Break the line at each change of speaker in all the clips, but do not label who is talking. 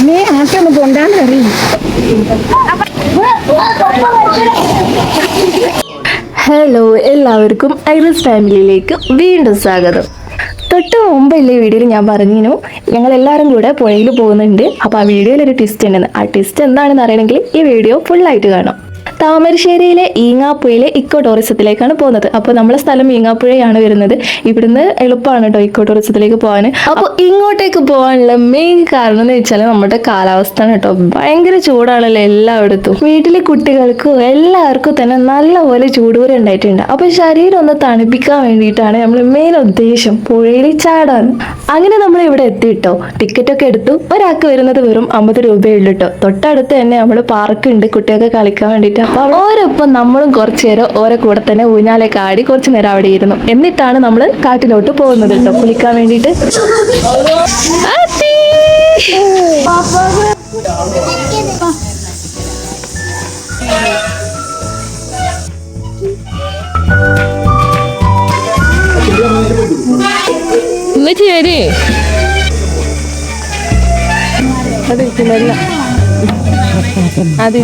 നീ ആട്ടൊന്ന് കൊണ്ടാന്ന് അറിയും.
ഹലോ, എല്ലാവർക്കും ഐറിസ് ഫാമിലിയിലേക്ക് വീണ്ടും സ്വാഗതം. തൊട്ട് മുമ്പല്ലേ വീഡിയോയിൽ ഞാൻ പറഞ്ഞിരുന്നു ഞങ്ങൾ എല്ലാവരും കൂടെ പുഴയിൽ പോകുന്നുണ്ട്. അപ്പോൾ ആ വീഡിയോയിൽ ഒരു ട്വിസ്റ്റ് ഉണ്ടെന്ന്. ആ ട്വിസ്റ്റ് എന്താണെന്ന് അറിയണമെങ്കിൽ ഈ വീഡിയോ ഫുള്ളായിട്ട് കാണാം. താമരശ്ശേരിയിലെ ഈങ്ങാപ്പുഴയിലെ ഇക്കോ ടൂറിസത്തിലേക്കാണ് പോകുന്നത്. അപ്പോൾ നമ്മളെ സ്ഥലം ഈങ്ങാപ്പുഴയാണ് വരുന്നത്. ഇവിടുന്ന് എളുപ്പമാണ് കേട്ടോ ഇക്കോ ടൂറിസത്തിലേക്ക് പോകാൻ. അപ്പോൾ ഇങ്ങോട്ടേക്ക് പോകാനുള്ള മെയിൻ കാരണം എന്ന് വെച്ചാൽ നമ്മുടെ കാലാവസ്ഥ കേട്ടോ. ഭയങ്കര ചൂടാണല്ലോ എല്ലായിടത്തും. വീട്ടിലെ കുട്ടികൾക്കും എല്ലാവർക്കും തന്നെ നല്ലപോലെ ചൂടുകൂര ഉണ്ടായിട്ടുണ്ട്. അപ്പോൾ ശരീരം ഒന്ന് തണുപ്പിക്കാൻ വേണ്ടിയിട്ടാണ് നമ്മൾ മെയിൻ ഉദ്ദേശം പുഴയിൽ ചാടാൻ. അങ്ങനെ നമ്മൾ ഇവിടെ എത്തിയിട്ടോ. ടിക്കറ്റൊക്കെ എടുത്തു. ഒരാൾക്ക് വരുന്നത് വെറും 50 രൂപയുള്ളൂ കേട്ടോ. തൊട്ടടുത്ത് തന്നെ നമ്മൾ പാർക്കുണ്ട് കുട്ടികൾക്ക് കളിക്കാൻ വേണ്ടിയിട്ട്. അപ്പൊ ഓരോപ്പം നമ്മളും കുറച്ചു നേരം ഓരോ കൂടെ തന്നെ ഊഞ്ഞാലേക്ക് ആടി കുറച്ചു നേരം അവിടെ ഇരുന്നു. എന്നിട്ടാണ് നമ്മൾ കാട്ടിലോട്ട് പോകുന്നത് കേട്ടോ കുളിക്കാൻ വേണ്ടിയിട്ട്. അതെ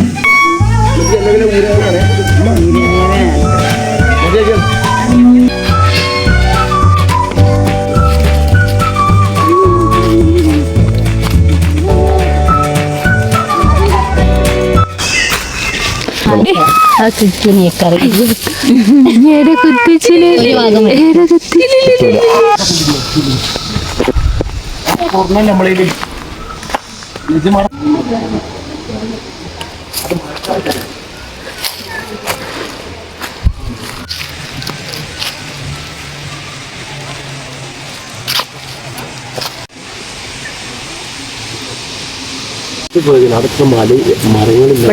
അടുത്ത മരങ്ങളില്ല,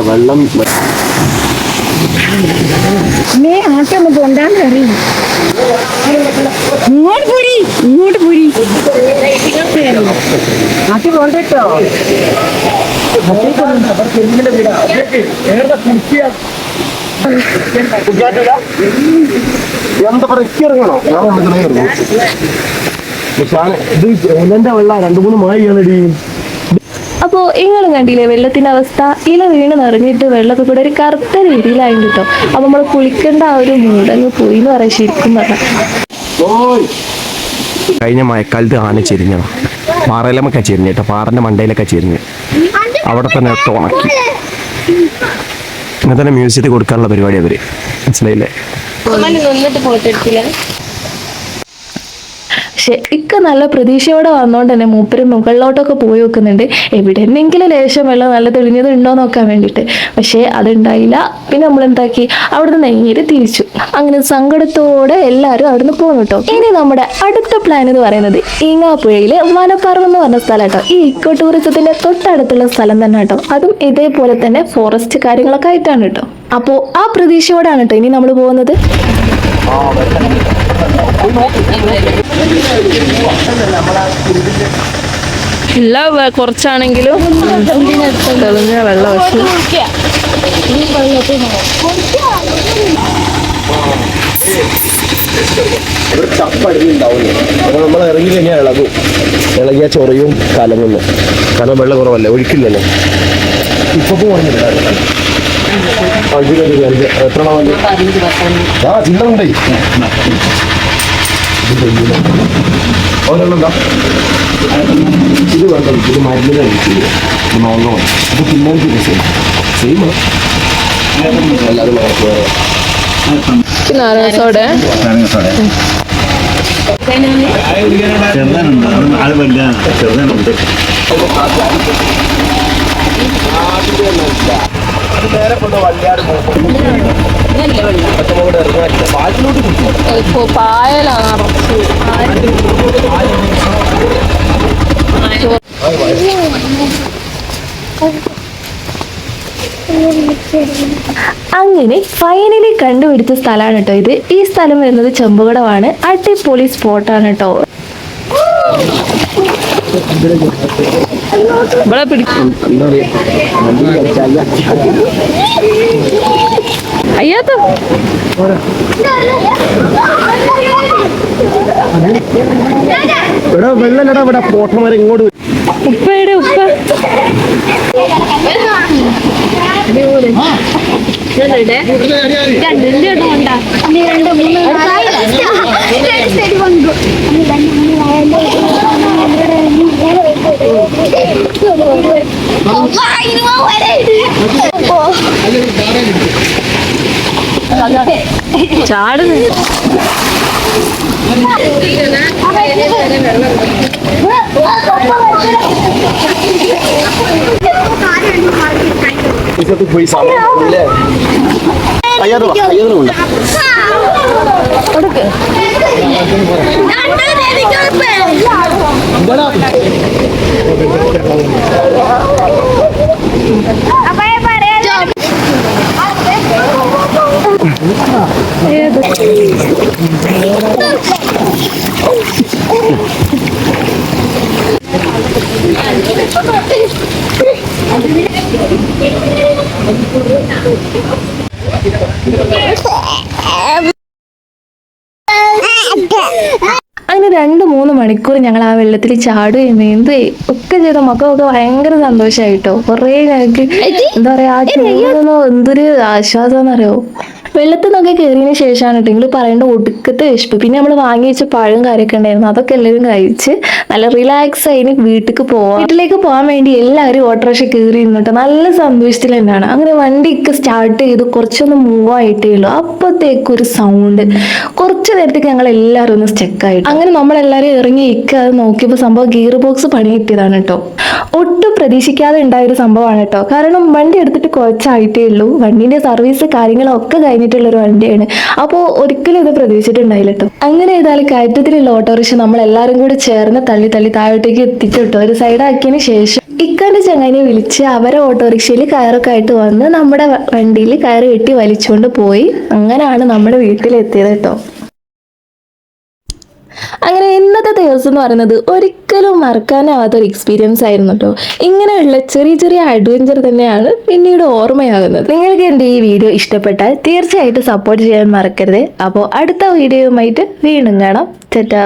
വെള്ളം.
നീ ആട്ടൊന്ന് കൊണ്ടാന്ന് അറിയും. ഇങ്ങോട്ട് പോരി, ഇങ്ങോട്ട് പോരി. ആട്ടി കൊണ്ടോ
എന്താ ഇറങ്ങണോ? ഇത് എന്റെ വെള്ളം 2-3 മായിയാണടി.
അപ്പോൾ ഇങ്ങനെ കണ്ടില്ലേ വെള്ളത്തിന്റെ അവസ്ഥ. ഇല വീണ് നിറഞ്ഞിട്ട് വെള്ളമൊക്കെ കൂടെ ഒരു കറുത്ത രീതിയിലായി കിട്ടും. അപ്പൊ നമ്മൾ കുളിക്കേണ്ട ആ ഒരു മൂടങ്ങ് പോയി എന്ന് പറയാം ശരിക്കും പറഞ്ഞാൽ.
കഴിഞ്ഞ മഴക്കാലത്ത് ആന ചെരിഞ്ഞതാണ്. പാറയിലൊക്കെ ചെരിഞ്ഞിട്ടോ, പാറന്റെ മണ്ടയിലൊക്കെ ചെരിഞ്ഞ് അവിടെ തന്നെ ഉണക്കി. ഇങ്ങനെ തന്നെ മ്യൂസിയത്തിൽ കൊടുക്കാനുള്ള പരിപാടി അവര്. മനസ്സിലായില്ലേ?
പക്ഷെ ഇക്ക നല്ല പ്രതീക്ഷയോടെ വന്നോണ്ട് തന്നെ മൂപ്പര് മുകളിലോട്ടൊക്കെ പോയി വെക്കുന്നുണ്ട്. എവിടെയെങ്കിലും ലേശം വെള്ളം നല്ല തെളിഞ്ഞത് ഉണ്ടോ നോക്കാൻ വേണ്ടിയിട്ട്. പക്ഷേ അതുണ്ടായില്ല. പിന്നെ നമ്മൾ എന്താക്കി, അവിടുന്ന് നേരെ തിരിച്ചു. അങ്ങനെ സങ്കടത്തോടെ എല്ലാവരും അവിടുന്ന് പോകുന്നു കേട്ടോ. ഇനി നമ്മുടെ അടുത്ത പ്ലാൻ എന്ന് പറയുന്നത് ഈങ്ങാപ്പുഴയിലെ വനപ്പർവ്വം എന്ന് പറഞ്ഞ സ്ഥലം കേട്ടോ. ഈ ഇക്കോ ടൂറിസത്തിന്റെ തൊട്ടടുത്തുള്ള സ്ഥലം തന്നെ കേട്ടോ. അതും ഇതേപോലെ തന്നെ ഫോറസ്റ്റ് കാര്യങ്ങളൊക്കെ ആയിട്ടാണ് കേട്ടോ. അപ്പോൾ ആ പ്രതീക്ഷയോടാണ് കേട്ടോ ഇനി നമ്മൾ പോകുന്നത്.
ഇല്ല, കുറച്ചാണെങ്കിലും തെളിഞ്ഞ വെള്ളം.
നമ്മൾ ഇറങ്ങി കഴിഞ്ഞാൽ ഇളകിയ ചൊറയും കലങ്ങുന്നു. കാരണം വെള്ളം കുറവല്ലേ, ഒഴുക്കില്ലല്ലോ. ഇപ്പൊ പോകുന്നില്ല. എത്ര ചിന്തണ്ടേ ഓരോന്നെന്താ ഇത് വേണ്ട. ഇത് മരുന്ന് കഴിക്കില്ല, നോങ്ങോ. ഇത് പിന്നെ സെയിം അല്ലാതെ
നാരങ്ങസോടെ
ചെറുതാനുണ്ട്, അത് വലിയ ചെറുതാനുണ്ട്.
പായലാണ്.
അങ്ങനെ ഫൈനലി കണ്ടുപിടിച്ച സ്ഥലമാണ് കേട്ടോ ഇത്. ഈ സ്ഥലം വരുന്നത് ചെമ്പുകടമാണ്. അടിപൊളി സ്പോട്ടാണ് കേട്ടോ.
ഇവിടെ പിടിക്കും.
എന്താ പറയാ വണ്ടി കളിച്ചാൽ
അയ്യാത്ത
ഇവിടെ വെള്ളല്ലടാ ഇവിടെ പോട്ടന്മാരെ ഇങ്ങോട്ട്
ഉപ്പയുടെ ഉപ്പ ചാടുന്നു.
പോയി സമയം അയ്യാറുണ്ട്
അങ്ങനെ 2-3 മണിക്കൂർ ഞങ്ങൾ ആ വെള്ളത്തിൽ ചാടുകയും നീന്തുകയും ഒക്കെ ചെയ്ത മക്കൾക്ക് ഭയങ്കര സന്തോഷമായിട്ടോ. കുറേ ഞങ്ങൾക്ക് എന്താ പറയാ ആ ചൂടൊന്നും എന്തൊരു ആശ്വാസം എന്നറിയോ. വെള്ളത്തിൽ നിന്നൊക്കെ കയറിയതിന് ശേഷമാണ് കേട്ടെങ്കിൽ പറയേണ്ട ഒടുക്കത്തെ വിശപ്പ്. പിന്നെ നമ്മൾ വാങ്ങി വെച്ച പഴം കാര്യമൊക്കെ ഉണ്ടായിരുന്നു, അതൊക്കെ എല്ലാവരും കഴിച്ച് നല്ല റിലാക്സ് ആയി വീട്ടിലേക്ക് പോവാം. വീട്ടിലേക്ക് പോകാൻ വേണ്ടി എല്ലാവരും ഓട്ടോറിക്ഷ കയറി നിന്നിട്ട് നല്ല സന്തോഷത്തിൽ തന്നെയാണ്. അങ്ങനെ വണ്ടിയൊക്കെ സ്റ്റാർട്ട് ചെയ്ത് കുറച്ചൊന്ന് മൂവ് ആയിട്ടേ ഉള്ളൂ. അപ്പോഴത്തേക്കൊരു സൗണ്ട്, കുറച്ച് നേരത്തേക്ക് ഞങ്ങൾ എല്ലാവരും ഒന്ന് സ്റ്റക്കായിട്ട്. അങ്ങനെ നമ്മളെല്ലാവരും ഇറങ്ങി അത് നോക്കിയപ്പോൾ സംഭവം ഗിയർ ബോക്സ് പണി കിട്ടിയതാണ് കേട്ടോ. ഒട്ടും പ്രതീക്ഷിക്കാതെ ഉണ്ടായൊരു സംഭവമാണ് കേട്ടോ. കാരണം വണ്ടി എടുത്തിട്ട് കുറച്ചായിട്ടേ ഉള്ളൂ, വണ്ടീൻ്റെ സർവീസ് കാര്യങ്ങളൊക്കെ കഴിഞ്ഞിട്ടുള്ളൊരു വണ്ടിയാണ്. അപ്പോൾ ഒരിക്കലും ഇത് പ്രതീക്ഷിച്ചിട്ടുണ്ടായില്ല കേട്ടോ. അങ്ങനെ ഏതായാലും കയറ്റത്തിലുള്ള ഓട്ടോറിക്ഷ നമ്മളെല്ലാവരും കൂടി ചേർന്ന് തള്ളി താഴോട്ടേക്ക് എത്തിച്ചു കേട്ടോ. ഒരു സൈഡാക്കിയതിന് ശേഷം ഇക്കാൻ്റെ ചങ്ങാനെ വിളിച്ച് അവരെ ഓട്ടോറിക്ഷയിൽ കയറൊക്കെ ആയിട്ട് വന്ന് നമ്മുടെ വണ്ടിയിൽ കയറ് കെട്ടി വലിച്ചുകൊണ്ട് പോയി. അങ്ങനെയാണ് നമ്മുടെ വീട്ടിലെത്തിയത് കേട്ടോ. അങ്ങനെ ഇന്നത്തെ ദിവസം എന്ന് പറയുന്നത് ഒരിക്കലും മറക്കാനാവാത്തൊരു എക്സ്പീരിയൻസ് ആയിരുന്നു കേട്ടോ. ഇങ്ങനെയുള്ള ചെറിയ അഡ്വഞ്ചർ തന്നെയാണ് പിന്നീട് ഓർമ്മയാകുന്നത്. നിങ്ങൾക്ക് എൻ്റെ ഈ വീഡിയോ ഇഷ്ടപ്പെട്ടാൽ തീർച്ചയായിട്ടും സപ്പോർട്ട് ചെയ്യാൻ മറക്കരുത്. അപ്പോൾ അടുത്ത വീഡിയോയുമായിട്ട് വീണ്ടും കാണാം. ടാറ്റാ.